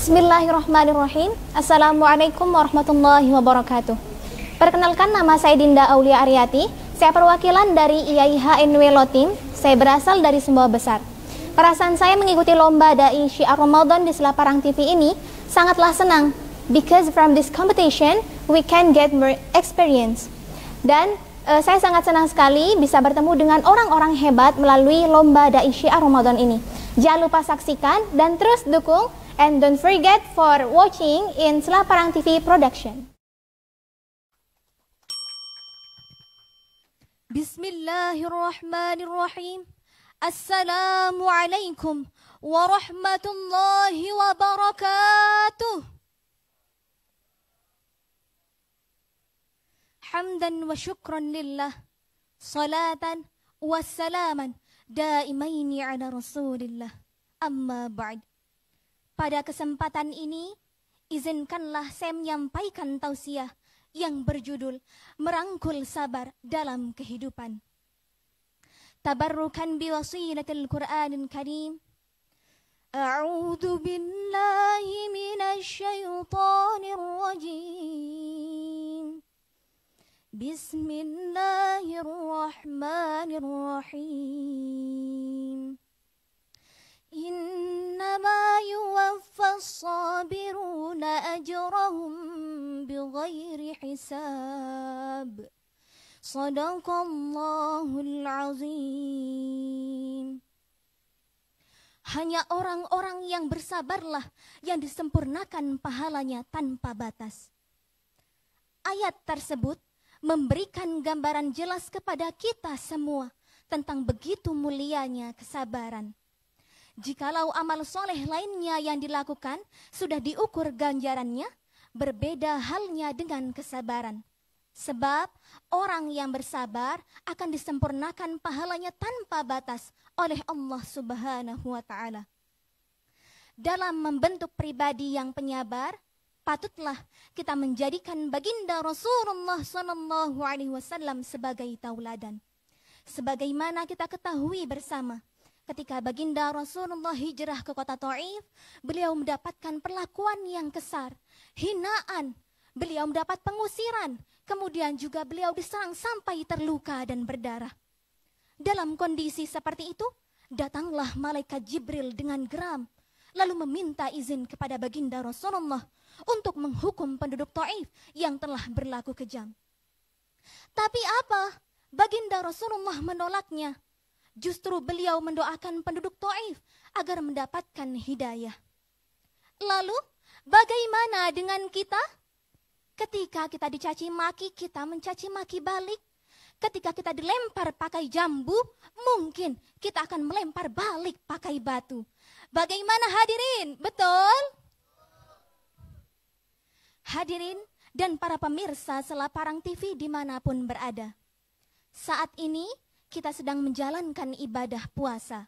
Bismillahirrahmanirrahim. Assalamualaikum warahmatullahi wabarakatuh. Perkenalkan, nama saya Dinda Aulia Aryati. Saya perwakilan dari IAIH Lotim. Saya berasal dari Sumbawa Besar. Perasaan saya mengikuti lomba Dai Syiar Ramadan di Selaparang TV ini sangatlah senang, because from this competition we can get more experience. Dan saya sangat senang sekali bisa bertemu dengan orang-orang hebat melalui lomba Dai Syiar Ramadan ini. Jangan lupa saksikan dan terus dukung, and don't forget for watching in Selaparang TV production. Bismillahirrahmanirrahim. Assalamualaikum warahmatullahi wabarakatuh. Hamdan wa syukran lillah, salatan wassalaman daimaini ala rasulillah, amma ba'd. Pada kesempatan ini, izinkanlah saya menyampaikan tausiah yang berjudul Merangkul Sabar dalam Kehidupan. Tabarrukan biwasilatil Qur'anil Karim. A'udzu billahi minasy syaithanir rajim. Bismillahirrahmanirrahim. Innama yuwaffas sabiruna ajrahum bighairi hisab. Shadaqallahul azim. Hanya orang-orang yang bersabarlah yang disempurnakan pahalanya tanpa batas. Ayat tersebut memberikan gambaran jelas kepada kita semua tentang begitu mulianya kesabaran. Jikalau amal soleh lainnya yang dilakukan sudah diukur ganjarannya, berbeda halnya dengan kesabaran. Sebab orang yang bersabar akan disempurnakan pahalanya tanpa batas oleh Allah Subhanahu wa Ta'ala. Dalam membentuk pribadi yang penyabar, patutlah kita menjadikan baginda Rasulullah SAW sebagai tauladan. Sebagaimana kita ketahui bersama, ketika baginda Rasulullah hijrah ke kota Thaif, beliau mendapatkan perlakuan yang kesar, hinaan, beliau mendapat pengusiran, kemudian juga beliau diserang sampai terluka dan berdarah. Dalam kondisi seperti itu, datanglah malaikat Jibril dengan geram, lalu meminta izin kepada baginda Rasulullah untuk menghukum penduduk Thaif yang telah berlaku kejam. Tapi apa? Baginda Rasulullah menolaknya. Justru beliau mendoakan penduduk Thaif agar mendapatkan hidayah. Lalu, bagaimana dengan kita? Ketika kita dicaci maki, kita mencaci maki balik. Ketika kita dilempar pakai jambu, mungkin kita akan melempar balik pakai batu. Bagaimana hadirin? Betul? Hadirin dan para pemirsa Selaparang TV dimanapun berada. Saat ini kita sedang menjalankan ibadah puasa.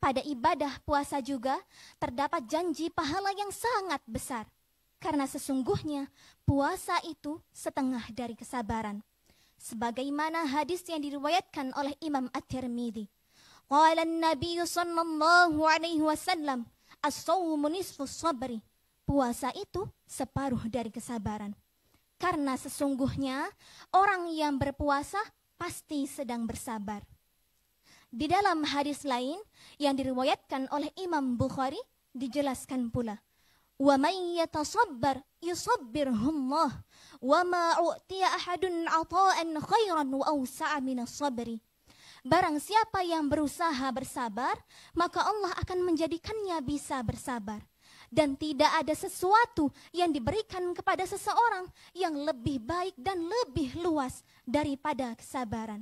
Pada ibadah puasa juga terdapat janji pahala yang sangat besar. Karena sesungguhnya puasa itu setengah dari kesabaran. Sebagaimana hadis yang diriwayatkan oleh Imam At-Tirmidzi. Qala an-nabiy sallallahu alaihi wasallam, as-shawmu nisfus sabri. Puasa itu separuh dari kesabaran. Karena sesungguhnya orang yang berpuasa pasti sedang bersabar. Di dalam hadis lain yang diriwayatkan oleh Imam Bukhari dijelaskan pula, wa may yatasabbar yusabbirhullah wa ma u'tiya ahadun 'ata'an khairan wa awsa'a minas sabri. Barang siapa yang berusaha bersabar, maka Allah akan menjadikannya bisa bersabar. Dan tidak ada sesuatu yang diberikan kepada seseorang yang lebih baik dan lebih luas daripada kesabaran.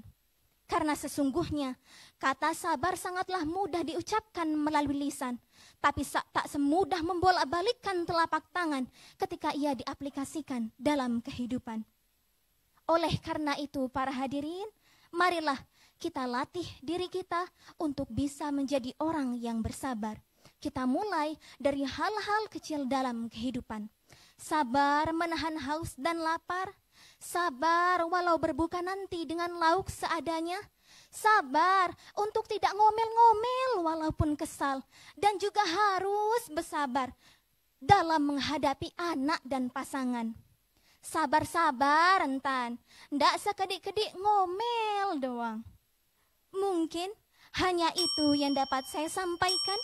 Karena sesungguhnya kata sabar sangatlah mudah diucapkan melalui lisan, tapi tak semudah membolak-balikkan telapak tangan ketika ia diaplikasikan dalam kehidupan. Oleh karena itu para hadirin, marilah kita latih diri kita untuk bisa menjadi orang yang bersabar. Kita mulai dari hal-hal kecil dalam kehidupan. Sabar menahan haus dan lapar. Sabar walau berbuka nanti dengan lauk seadanya. Sabar untuk tidak ngomel-ngomel walaupun kesal. Dan juga harus bersabar dalam menghadapi anak dan pasangan. Sabar-sabar rentan, ndak sekedik-kedik ngomel doang. Mungkin hanya itu yang dapat saya sampaikan.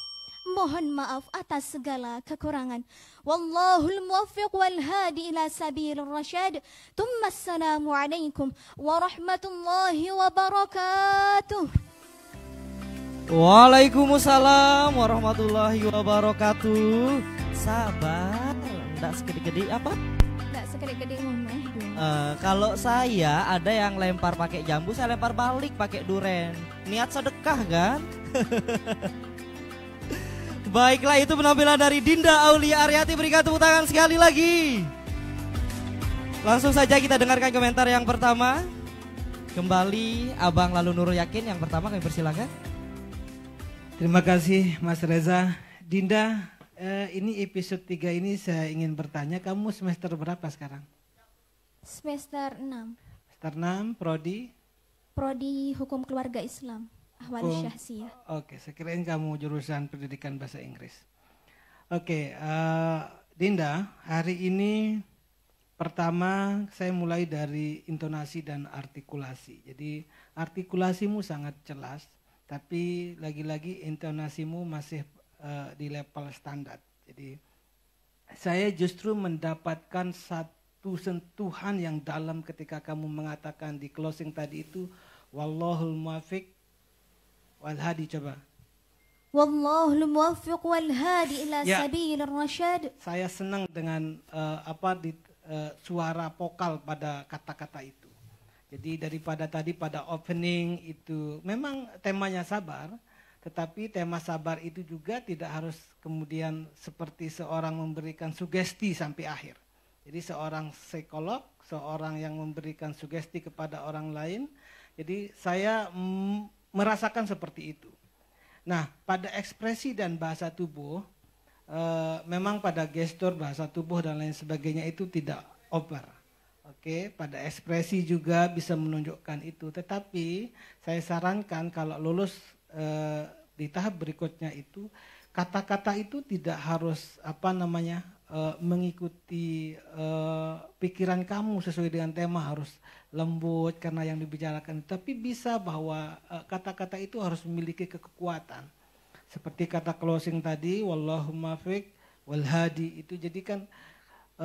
Mohon maaf atas segala kekurangan. Wallahul muwaffiq wal hadi ila sabilir rasyad. Tsumma assalamu alaikum warahmatullahi wabarakatuh. Waalaikumsalam warahmatullahi wabarakatuh. Sabar, enggak sekedik-kedik apa? Ndak sekedik-kedik ngomel doang. Kalau saya ada yang lempar pakai jambu, saya lempar balik pakai duren. Niat sedekah kan? Baiklah, itu penampilan dari Dinda Aulia Aryati. Berikan tepuk tangan sekali lagi. Langsung saja kita dengarkan komentar yang pertama. Kembali Abang Lalu Nurul Yakin yang pertama, kami persilakan. Terima kasih Mas Reza. Dinda, ini episode 3 ini saya ingin bertanya, kamu semester berapa sekarang? Semester 6. Semester 6, prodi? Prodi Hukum Keluarga Islam, Ahwal Syahsiyah. Oke, saya kirain kamu jurusan pendidikan bahasa Inggris. Oke, Dinda, hari ini pertama saya mulai dari intonasi dan artikulasi. Jadi artikulasimu sangat jelas, tapi lagi-lagi intonasimu masih di level standar. Jadi saya justru mendapatkan satu sentuhan yang dalam ketika kamu mengatakan di closing tadi itu, wallahul muwaffiq wal hadi. Coba. Wallahul muwaffiq wal hadi ila Ya. sabilir rasyad. Saya senang dengan suara vokal pada kata-kata itu. Jadi daripada tadi pada opening itu memang temanya sabar, tetapi tema sabar itu juga tidak harus kemudian seperti seorang memberikan sugesti sampai akhir. Jadi seorang psikolog, seorang yang memberikan sugesti kepada orang lain. Jadi saya merasakan seperti itu. Nah, pada ekspresi dan bahasa tubuh, memang pada gestur, bahasa tubuh dan lain sebagainya itu tidak over. Oke, pada ekspresi juga bisa menunjukkan itu. Tetapi saya sarankan kalau lulus di tahap berikutnya itu, kata-kata itu tidak harus mengikuti pikiran kamu sesuai dengan tema, harus lembut karena yang dibicarakan. Tapi bisa bahwa kata-kata itu harus memiliki kekuatan. Seperti kata closing tadi, wallahu muwaffiq wal hadi, itu jadi kan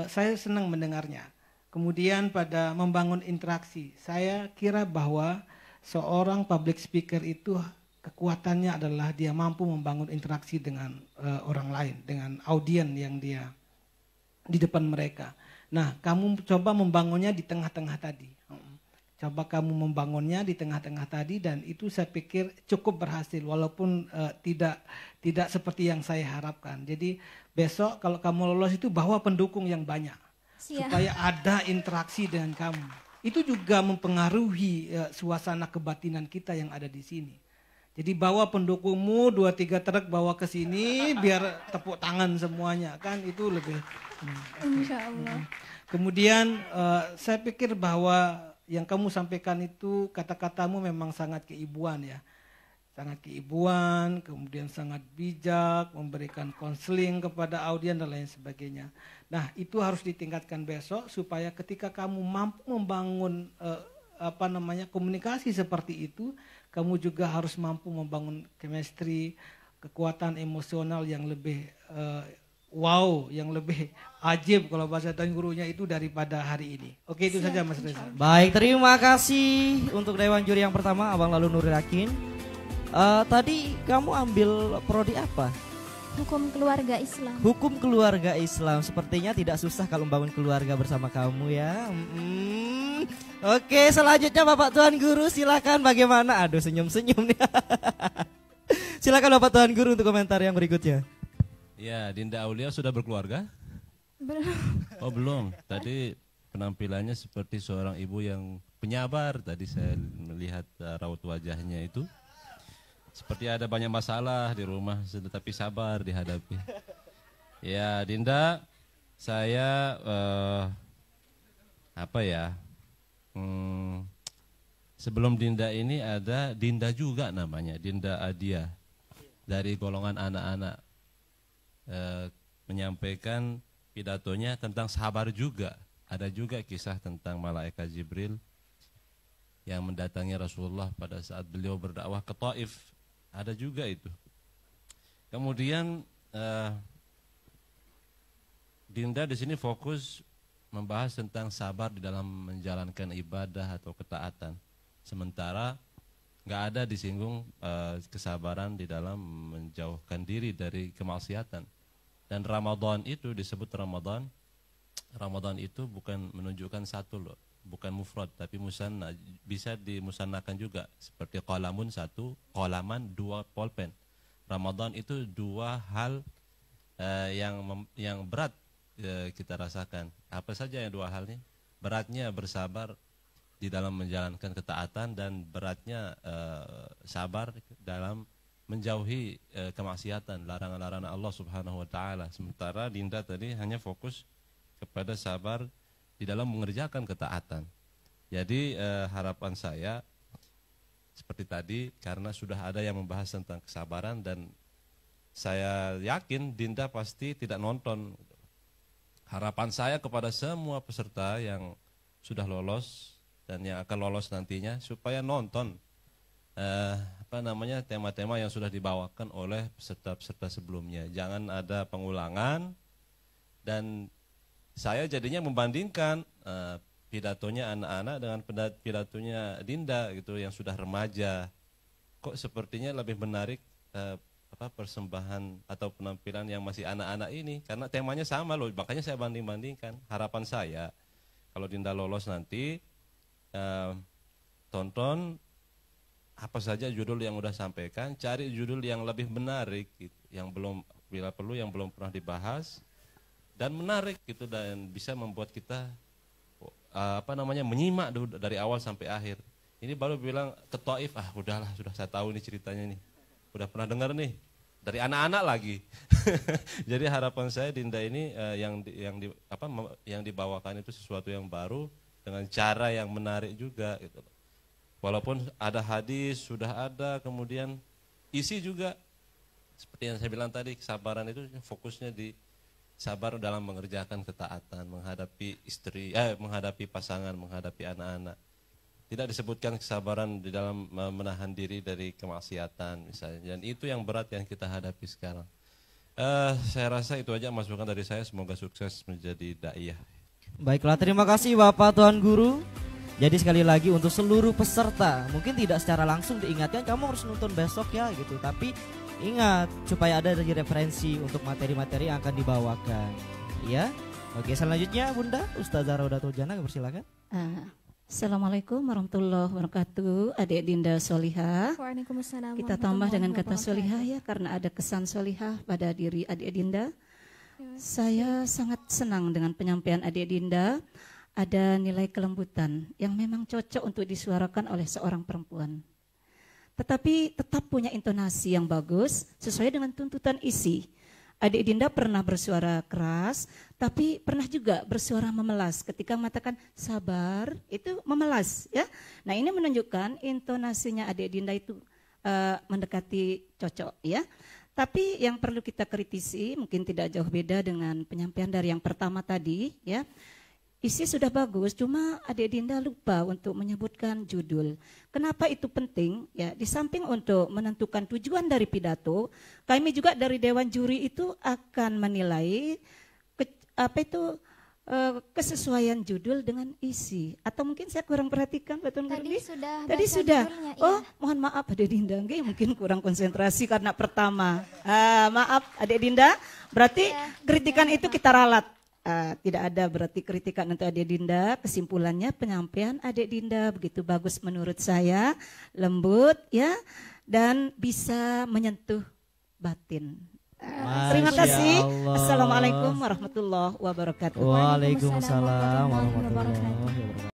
saya senang mendengarnya. Kemudian pada membangun interaksi, saya kira bahwa seorang public speaker itu kekuatannya adalah dia mampu membangun interaksi dengan orang lain, dengan audien yang dia di depan mereka. Nah, kamu coba membangunnya di tengah-tengah tadi. Coba kamu membangunnya di tengah-tengah tadi, dan itu saya pikir cukup berhasil walaupun tidak seperti yang saya harapkan. Jadi besok kalau kamu lolos itu bawa pendukung yang banyak. Siap. Supaya ada interaksi dengan kamu. Itu juga mempengaruhi suasana kebatinan kita yang ada di sini. Jadi bawa pendukungmu 2-3 truk bawa ke sini biar tepuk tangan semuanya, kan itu lebih. Insya Allah. Kemudian saya pikir bahwa yang kamu sampaikan itu kata-katamu memang sangat keibuan ya. Sangat keibuan, kemudian sangat bijak, memberikan konseling kepada audien dan lain sebagainya. Nah, itu harus ditingkatkan besok supaya ketika kamu mampu membangun komunikasi seperti itu, kamu juga harus mampu membangun chemistry, kekuatan emosional yang lebih wow, yang lebih ajib kalau bahasa Tuan Gurunya itu daripada hari ini. Oke, itu saja Mas Reza. Baik, terima kasih untuk Dewan Juri yang pertama, Abang Lalu Nurul Yakin. Tadi kamu ambil prodi apa? Hukum Keluarga Islam. Hukum Keluarga Islam. Sepertinya tidak susah kalau membangun keluarga bersama kamu ya. Oke, selanjutnya Bapak Tuan Guru silakan, bagaimana? Aduh, senyum-senyum nih. Silakan Bapak Tuan Guru untuk komentar yang berikutnya. Ya, Dinda Aulia sudah berkeluarga? Belum. Oh belum, tadi penampilannya seperti seorang ibu yang penyabar. Tadi saya melihat raut wajahnya itu. Seperti ada banyak masalah di rumah, tetapi sabar dihadapi. Ya, Dinda, saya sebelum Dinda ini ada Dinda juga namanya, Dinda Adia, dari golongan anak-anak menyampaikan pidatonya tentang sabar juga. Ada juga kisah tentang malaikat Jibril yang mendatangi Rasulullah pada saat beliau berdakwah ke Taif. Ada juga itu. Kemudian Dinda di sini fokus membahas tentang sabar di dalam menjalankan ibadah atau ketaatan. Sementara nggak ada disinggung kesabaran di dalam menjauhkan diri dari kemaksiatan. Dan Ramadan itu disebut Ramadan. Ramadan itu bukan menunjukkan satu loh, bukan mufrad, tapi musanna, bisa dimusannakan juga. Seperti qalamun satu, qalaman dua pulpen. Ramadan itu dua hal yang berat kita rasakan. Apa saja yang dua halnya? Beratnya bersabar di dalam menjalankan ketaatan dan beratnya sabar dalam menjauhi kemaksiatan, larangan-larangan Allah Subhanahu wa taala. Sementara Dinda tadi hanya fokus kepada sabar di dalam mengerjakan ketaatan. Jadi harapan saya seperti tadi, karena sudah ada yang membahas tentang kesabaran dan saya yakin Dinda pasti tidak nonton. Harapan saya kepada semua peserta yang sudah lolos dan yang akan lolos nantinya supaya nonton tema-tema yang sudah dibawakan oleh peserta-peserta sebelumnya. Jangan ada pengulangan, dan saya jadinya membandingkan pidatonya anak-anak dengan pidatonya Dinda gitu yang sudah remaja. Kok sepertinya lebih menarik persembahan atau penampilan yang masih anak-anak ini, karena temanya sama loh. Makanya saya banding-bandingkan. Harapan saya kalau Dinda lolos nanti tonton apa saja judul yang udah sampaikan, cari judul yang lebih menarik gitu, yang belum, bila perlu yang belum pernah dibahas dan menarik gitu, dan bisa membuat kita menyimak dari awal sampai akhir. Ini baru bilang ke Taif, udahlah, sudah saya tahu nih ceritanya nih, udah pernah dengar nih dari anak-anak lagi. Jadi harapan saya Dinda ini yang dibawakan itu sesuatu yang baru dengan cara yang menarik juga gitu. Walaupun ada hadis sudah ada, kemudian isi juga seperti yang saya bilang tadi, kesabaran itu fokusnya di sabar dalam mengerjakan ketaatan, menghadapi istri, menghadapi pasangan, menghadapi anak-anak. Tidak disebutkan kesabaran di dalam menahan diri dari kemaksiatan misalnya. Dan itu yang berat yang kita hadapi sekarang. Saya rasa itu aja masukan dari saya. Semoga sukses menjadi daiyah. Baiklah, terima kasih Bapak Tuan Guru. Jadi sekali lagi untuk seluruh peserta, mungkin tidak secara langsung diingatkan kamu harus nonton besok ya gitu, tapi ingat supaya ada dari referensi untuk materi-materi yang akan dibawakan. Ya. Oke, selanjutnya Bunda Ustazah Raudatul Jannah, persilakan. Assalamualaikum warahmatullahi wabarakatuh. Adik Dinda Solihah. Waalaikumsalam. Kita tambah dengan kata solihah ya, karena ada kesan solihah pada diri adik Dinda. Saya sangat senang dengan penyampaian adik Dinda. Ada nilai kelembutan yang memang cocok untuk disuarakan oleh seorang perempuan. Tetapi tetap punya intonasi yang bagus sesuai dengan tuntutan isi. Adik Dinda pernah bersuara keras, tapi pernah juga bersuara memelas ketika mengatakan sabar, itu memelas ya. Nah, ini menunjukkan intonasinya adik Dinda itu mendekati cocok ya. Tapi yang perlu kita kritisi mungkin tidak jauh beda dengan penyampaian dari yang pertama tadi ya. Isi sudah bagus, cuma adik Dinda lupa untuk menyebutkan judul. Kenapa itu penting? Ya, di samping untuk menentukan tujuan dari pidato, kami juga dari Dewan Juri itu akan menilai kesesuaian judul dengan isi. Atau mungkin saya kurang perhatikan, Pak Tuan Guru. Tadi sudah. Oh, iya. Mohon maaf adik Dinda, mungkin kurang konsentrasi karena pertama. Maaf adik Dinda, berarti kritikan itu kita ralat. Tidak ada berarti kritikan untuk adik Dinda. Kesimpulannya penyampaian adik Dinda begitu bagus menurut saya, lembut ya, dan bisa menyentuh batin. Terima kasih. Assalamualaikum warahmatullahi wabarakatuh. Waalaikumsalam warahmatullahi wabarakatuh.